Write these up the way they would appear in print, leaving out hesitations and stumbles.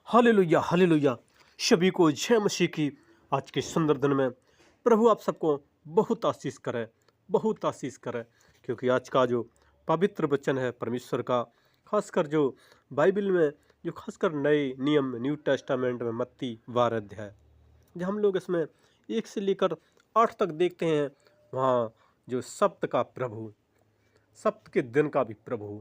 Hallelujah hallelujah. सभी को जय मसीह की। आज के सुंदर दिन में प्रभु आप सबको बहुत आशीष करे, बहुत आशीष करे। क्योंकि आज का जो पवित्र वचन है परमेश्वर का, खासकर जो बाइबल में, जो खासकर नए नियम न्यू टेस्टामेंट में मत्ती 12 अध्याय, जब हम लोग इसमें 1 से लेकर 8 तक देखते हैं, वहाँ जो सप्त का प्रभु, सप्त के दिन का भी प्रभु,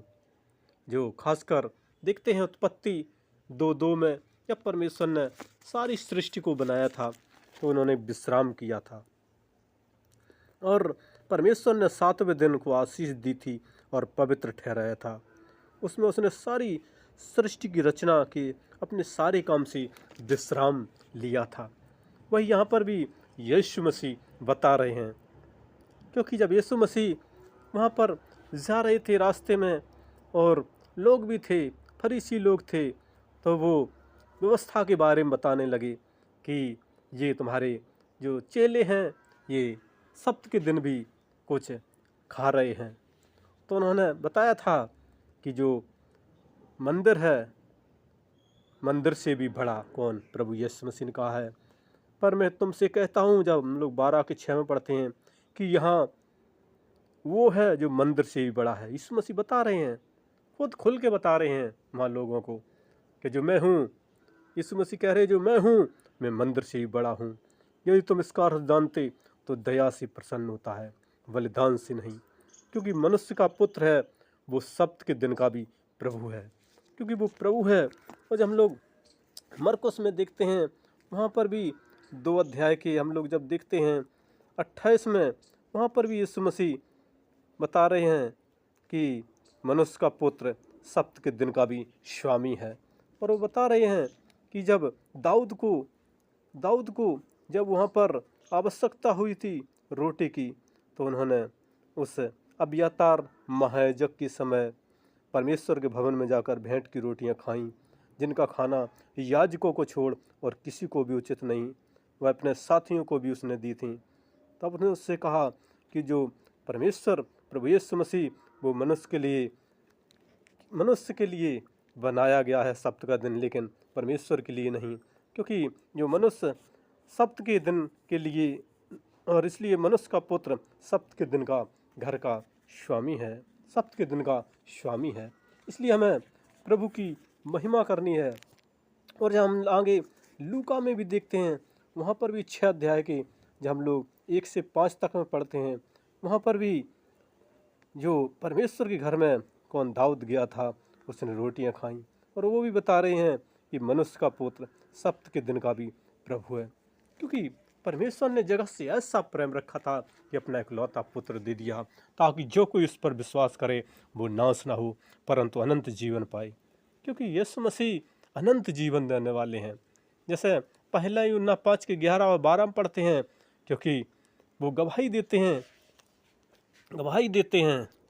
जो खासकर देखते हैं उत्पत्ति 2:2 में, जब परमेश्वर ने सारी सृष्टि को बनाया था तो उन्होंने विश्राम किया था और परमेश्वर ने 7वें दिन को आशीष दी थी और पवित्र ठहराया था। उसमें उसने सारी सृष्टि की रचना की, अपने सारे काम से विश्राम लिया था। वही यहाँ पर भी यीशु मसीह बता रहे हैं, क्योंकि जब यीशु मसीह वहाँ पर जा रहे थे रास्ते में और लोग भी थे, फरीसी लोग थे, तो वो व्यवस्था के बारे में बताने लगे कि ये तुम्हारे जो चेले हैं ये सप्त के दिन भी कुछ खा रहे हैं। तो उन्होंने बताया था कि जो मंदिर है, मंदिर से भी बड़ा कौन? प्रभु यीशु मसीह ने कहा है, पर मैं तुमसे कहता हूँ, जब हम लोग 12:6 में पढ़ते हैं कि यहाँ वो है जो मंदिर से भी बड़ा है। यीशु मसीह बता रहे हैं, खुद खुल के बता रहे हैं वहाँ लोगों को कि जो मैं हूँ, यीशु मसीह कह रहे जो मैं हूँ, मैं मंदिर से भी बड़ा हूँ। यदि तुम इसका अर्थ जानते तो दया से प्रसन्न होता है, बलिदान से नहीं, क्योंकि मनुष्य का पुत्र है वो सप्त के दिन का भी प्रभु है, क्योंकि वो प्रभु है। और जब हम लोग मरकुस में देखते हैं, वहाँ पर भी 2 अध्याय के हम लोग जब देखते हैं 28 में, वहाँ पर भी यीशु मसीह बता रहे हैं कि मनुष्य का पुत्र सप्त के दिन का भी स्वामी है। और वो बता रहे हैं कि जब दाऊद को जब वहाँ पर आवश्यकता हुई थी रोटी की, तो उन्होंने उस अबियातार महायाजक के समय परमेश्वर के भवन में जाकर भेंट की रोटियां खाईं, जिनका खाना याजकों को छोड़ और किसी को भी उचित नहीं, वह अपने साथियों को भी उसने दी थी। तब उसने उससे कहा कि जो परमेश्वर प्रभु यीशु मसीह वो मनुष्य के लिए बनाया गया है सप्त का दिन, लेकिन परमेश्वर के लिए नहीं, क्योंकि जो मनुष्य सप्त के दिन के लिए, और इसलिए मनुष्य का पुत्र सप्त के दिन का घर का स्वामी है, सप्त के दिन का स्वामी है। इसलिए हमें प्रभु की महिमा करनी है। और जब हम आगे लूका में भी देखते हैं, वहाँ पर भी 6 अध्याय के जब हम लोग 1 से 5 तक में पढ़ते हैं, वहाँ पर भी जो परमेश्वर के घर में कौन दाऊद गया था, उसने रोटियां खाईं, और वो भी बता रहे हैं कि मनुष्य का पुत्र सप्त के दिन का भी प्रभु है, क्योंकि परमेश्वर ने जगत से ऐसा प्रेम रखा था कि अपना इकलौता पुत्र दे दिया, ताकि जो कोई उस पर विश्वास करे वो नाश ना हो परंतु अनंत जीवन पाए। क्योंकि यीशु मसीह अनंत जीवन देने वाले हैं, जैसे पहला यूहन्ना 5:11 और 12 में पढ़ते हैं, क्योंकि वो गवाही देते हैं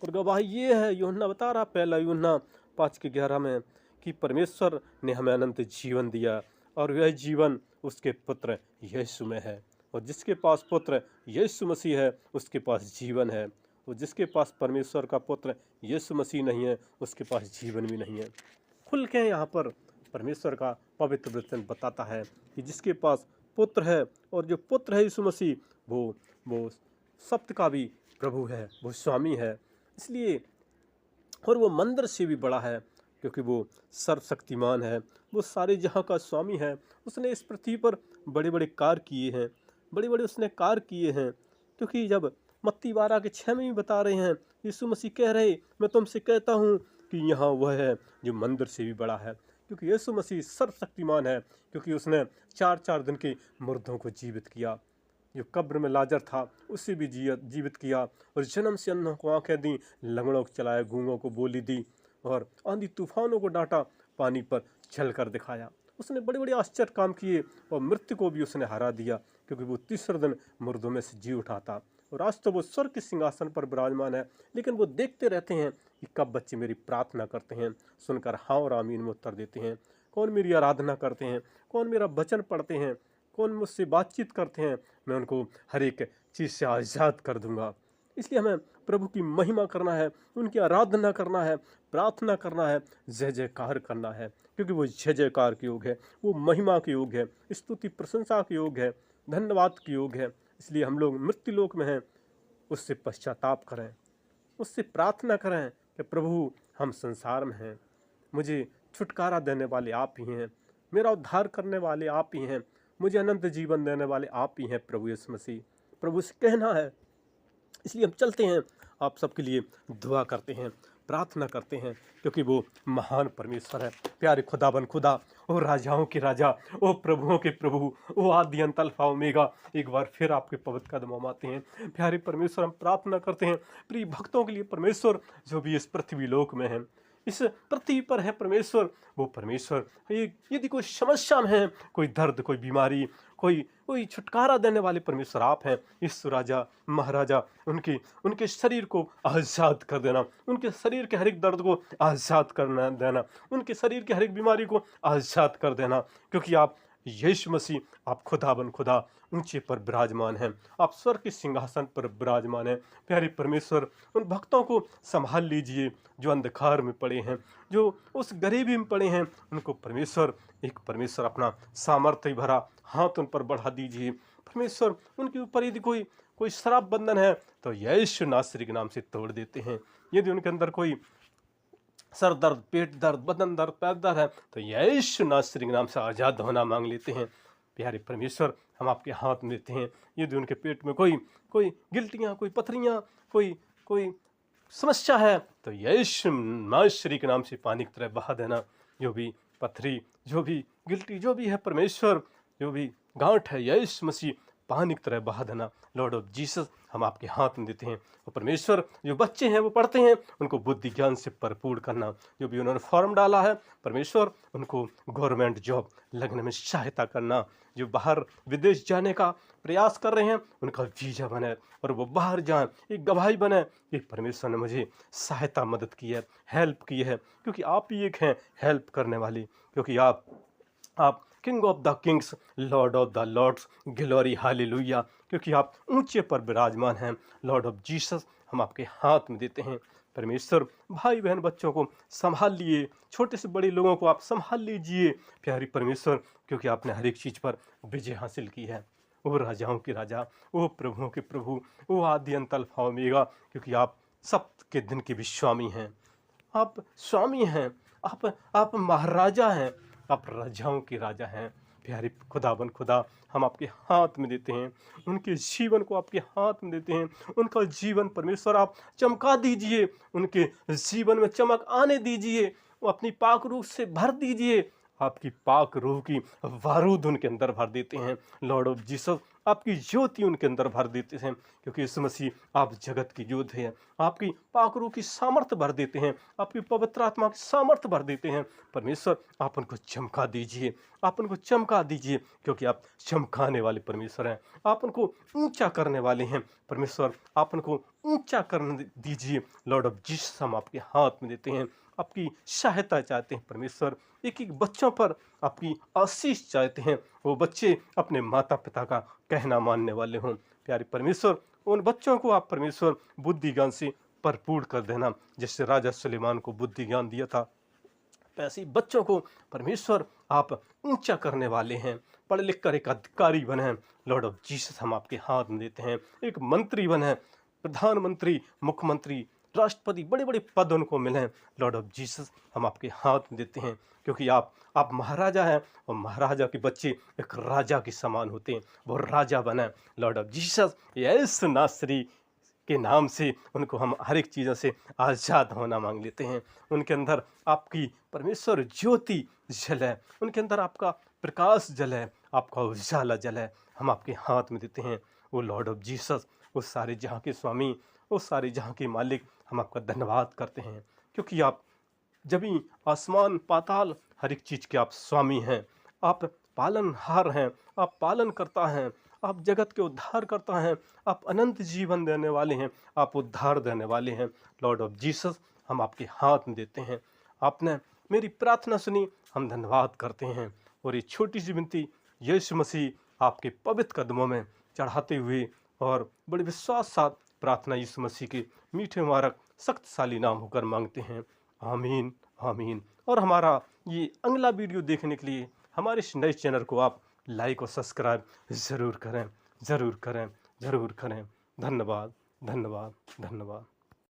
और गवाही ये है, यूहन्ना बता रहा, पहला यूहन्ना 5:11 में, कि परमेश्वर ने हमें अनंत जीवन दिया और यह जीवन उसके पुत्र यीशु में है, और जिसके पास पुत्र यीशु मसीह है उसके पास जीवन है, और जिसके पास परमेश्वर का पुत्र यीशु मसीह नहीं है उसके पास जीवन भी नहीं है। खुल के यहाँ पर परमेश्वर का पवित्र वचन बताता है कि जिसके पास पुत्र है, और जो पुत्र है यीशु मसीह, वो सप्त का भी प्रभु है, वो स्वामी है। इसलिए, और वो मंदिर से भी बड़ा है, क्योंकि वो सर्वशक्तिमान है, वो सारे जहाँ का स्वामी है। उसने इस पृथ्वी पर बड़े बड़े कार्य किए हैं, उसने कार्य किए हैं। क्योंकि जब मत्ती 12:6 में भी बता रहे हैं, यीशु मसीह कह रहे, मैं तुमसे कहता हूँ कि यहाँ वह है जो मंदिर से भी बड़ा है, क्योंकि यीशु मसीह सर्वशक्तिमान है, क्योंकि उसने 4 दिन के मुर्दों को जीवित किया, जो कब्र में लाजर था उसे भी जीवित किया, और जन्म से अंधों को आंखें दी, लंगड़ों को चलाया, गूंगों को बोली दी, और आंधी तूफानों को डांटा, पानी पर चल कर दिखाया। उसने बड़े बड़े आश्चर्य काम किए, और मृत्यु को भी उसने हरा दिया, क्योंकि वो तीसरे दिन मुर्दों में से जी उठा था। और आज तो वो स्वर्ग के सिंहासन पर विराजमान है, लेकिन वो देखते रहते हैं कि कब बच्चे मेरी प्रार्थना करते हैं, सुनकर हाँ और आमीन में उत्तर देते हैं, कौन मेरी आराधना करते हैं, कौन मेरा वचन पढ़ते हैं, कौन मुझसे बातचीत करते हैं, मैं उनको हर एक चीज़ से आज़ाद कर दूंगा। इसलिए हमें प्रभु की महिमा करना है, उनकी आराधना करना है, प्रार्थना करना है, जय जयकार करना है, क्योंकि वो जय जयकार के योग है, वो महिमा के योग है, स्तुति प्रशंसा के योग है, धन्यवाद के योग है। इसलिए हम लोग मृत्यु लोक में हैं, उससे पश्चाताप करें, उससे प्रार्थना करें कि प्रभु हम संसार में हैं, मुझे छुटकारा देने वाले आप ही हैं, मेरा उद्धार करने वाले आप ही हैं, मुझे अनंत जीवन देने वाले आप ही हैं प्रभु यीशु मसीह। प्रभु से कहना है, इसलिए हम चलते हैं, आप सबके लिए दुआ करते हैं, प्रार्थना करते हैं, क्योंकि वो महान परमेश्वर है। प्यारे खुदाबंद खुदा, ओ राजाओं के राजा, ओ प्रभुओं के प्रभु, ओ आदि अंत अल्फा ओमेगा, एक बार फिर आपके पवित्र कदमों में आते हैं। प्यारे परमेश्वर, हम प्रार्थना करते हैं प्रिय भक्तों के लिए परमेश्वर, जो भी इस पृथ्वी लोक में हैं, इस पृथ्वी पर है परमेश्वर, वो परमेश्वर यदि कोई समस्या में है, कोई दर्द, कोई बीमारी, कोई छुटकारा देने वाले परमेश्वर आप हैं। इस राजा महाराजा उनके उनके शरीर को आज़ाद कर देना, उनके शरीर के हर एक दर्द को आज़ाद करना देना, उनके शरीर की हर एक बीमारी को आज़ाद कर देना, क्योंकि आप यीशु मसीह, आप खुदाबंद खुदा ऊंचे पर विराजमान हैं, आप स्वर्ग के सिंहासन पर विराजमान हैं। प्यारे परमेश्वर, उन भक्तों को संभाल लीजिए जो अंधकार में पड़े हैं, जो उस गरीबी में पड़े हैं, उनको परमेश्वर परमेश्वर अपना सामर्थ्य भरा हाथ उन पर बढ़ा दीजिए। परमेश्वर, उनके ऊपर यदि कोई श्राप बंधन है तो यीशु नासरी के नाम से तोड़ देते हैं। यदि उनके अंदर कोई सर दर्द, पेट दर्द, बदन दर्द, पैर दर्द है तो यीशु नासरी के नाम से आज़ाद होना मांग लेते हैं। प्यारे परमेश्वर, हम आपके हाथ में देते हैं। यदि उनके पेट में कोई गिल्टियाँ, कोई पथरियाँ, कोई समस्या है तो यीशु नासरी के नाम से पानी की तरह बहा देना। जो भी पथरी, जो भी गिल्टी, जो भी है परमेश्वर, जो भी गांठ है, यीशु मसीह पानी की तरह बहा देना। लॉर्ड ऑफ जीसस, हम आपके हाथ में देते हैं। और परमेश्वर, जो बच्चे हैं वो पढ़ते हैं, उनको बुद्धि ज्ञान से भरपूर करना। जो भी उन्होंने फॉर्म डाला है परमेश्वर, उनको गवर्नमेंट जॉब लगने में सहायता करना। जो बाहर विदेश जाने का प्रयास कर रहे हैं, उनका वीजा बने और वो बाहर जाएं, एक गवाही बने कि परमेश्वर ने मुझे सहायता, मदद की है, हेल्प की है, क्योंकि आप ही एक हैं हेल्प करने वाली। क्योंकि आप king of the kings, lord of the lords, glory hallelujah, क्योंकि आप ऊंचे पर विराजमान हैं। लॉर्ड ऑफ जीसस, हम आपके हाथ में देते हैं। परमेश्वर, भाई बहन बच्चों को संभाल लिए, छोटे से बड़े लोगों को आप संभाल लीजिए प्यारी परमेश्वर, क्योंकि आपने हर एक चीज़ पर विजय हासिल की है। वो राजाओं के राजा, वो प्रभुओं के प्रभु, वो आदि अंत अल्फा ओमेगा, क्योंकि आप सब के दिन के भी स्वामी हैं। आप स्वामी हैं, आप महाराजा हैं, आप राजाओं के राजा हैं। प्यारे खुदाबंद खुदा, हम आपके हाथ में देते हैं, उनके जीवन को आपके हाथ में देते हैं। उनका जीवन परमेश्वर आप चमका दीजिए, उनके जीवन में चमक आने दीजिए, वो अपनी पाक रूह से भर दीजिए। आपकी पाक रूह की बारूद उनके अंदर भर देते हैं। लॉर्ड ऑफ जीसस, आपकी ज्योति उनके अंदर भर देते हैं, क्योंकि इस मसीह आप जगत की ज्योति हैं। आपकी पाक रूह की सामर्थ्य भर देते हैं, आपकी पवित्र आत्मा की सामर्थ्य भर देते हैं। परमेश्वर, आप उनको चमका दीजिए, आप उनको चमका दीजिए, क्योंकि आप चमकाने वाले परमेश्वर हैं। आप उनको ऊंचा करने वाले हैं परमेश्वर, आप उनको ऊंचा करने दीजिए। लॉर्ड ऑफ जीसस, हम आपके हाथ में देते हैं, आपकी सहायता चाहते हैं परमेश्वर। एक एक बच्चों पर आपकी आशीष चाहते हैं, वो बच्चे अपने माता पिता का कहना मानने वाले हों। प्यारे परमेश्वर, उन बच्चों को आप परमेश्वर बुद्धि ज्ञान से भरपूर कर देना। जैसे राजा सुलेमान को बुद्धि ज्ञान दिया था, वैसे ही बच्चों को परमेश्वर आप ऊंचा करने वाले हैं। पढ़ लिख कर एक अधिकारी बने। लॉर्ड ऑफ जीसस, हम आपके हाथ में देते हैं। एक मंत्री बने, प्रधानमंत्री, मुख्यमंत्री, राष्ट्रपति, बड़े बड़े पद उनको मिले। लॉर्ड ऑफ जीसस, हम आपके हाथ में देते हैं, क्योंकि आप महाराजा हैं, और महाराजा के बच्चे एक राजा के समान होते हैं, वो राजा बने। लॉर्ड ऑफ जीसस, यीशु नासरी के नाम से उनको हम हर एक चीज़ों से आज़ाद होना मांग लेते हैं। उनके अंदर आपकी परमेश्वर ज्योति जल है, उनके अंदर आपका प्रकाश जल है, आपका उजाला जल है। हम आपके हाथ में देते हैं। वो लॉर्ड ऑफ जीसस, वो सारे जहाँ के स्वामी, वो सारे जहाँ के मालिक, हम आपका धन्यवाद करते हैं, क्योंकि आप जमीन आसमान पाताल हर एक चीज़ के आप स्वामी हैं। आप पालनहार हैं, आप पालन करता हैं, आप जगत के उद्धार करता हैं, आप अनंत जीवन देने वाले हैं, आप उद्धार देने वाले हैं। लॉर्ड ऑफ जीसस, हम आपके हाथ में देते हैं। आपने मेरी प्रार्थना सुनी, हम धन्यवाद करते हैं। और ये छोटी सी विनती यीशु मसीह आपके पवित्र कदमों में चढ़ाते हुए और बड़े विश्वास साथ प्रार्थना यीशु मसीह के मीठे मुबारक शक्तिशाली नाम होकर मांगते हैं। आमीन, आमीन। और हमारा ये अगला वीडियो देखने के लिए हमारे इस नए चैनल को आप लाइक और सब्सक्राइब ज़रूर करें, ज़रूर करें, ज़रूर करें। धन्यवाद, धन्यवाद, धन्यवाद।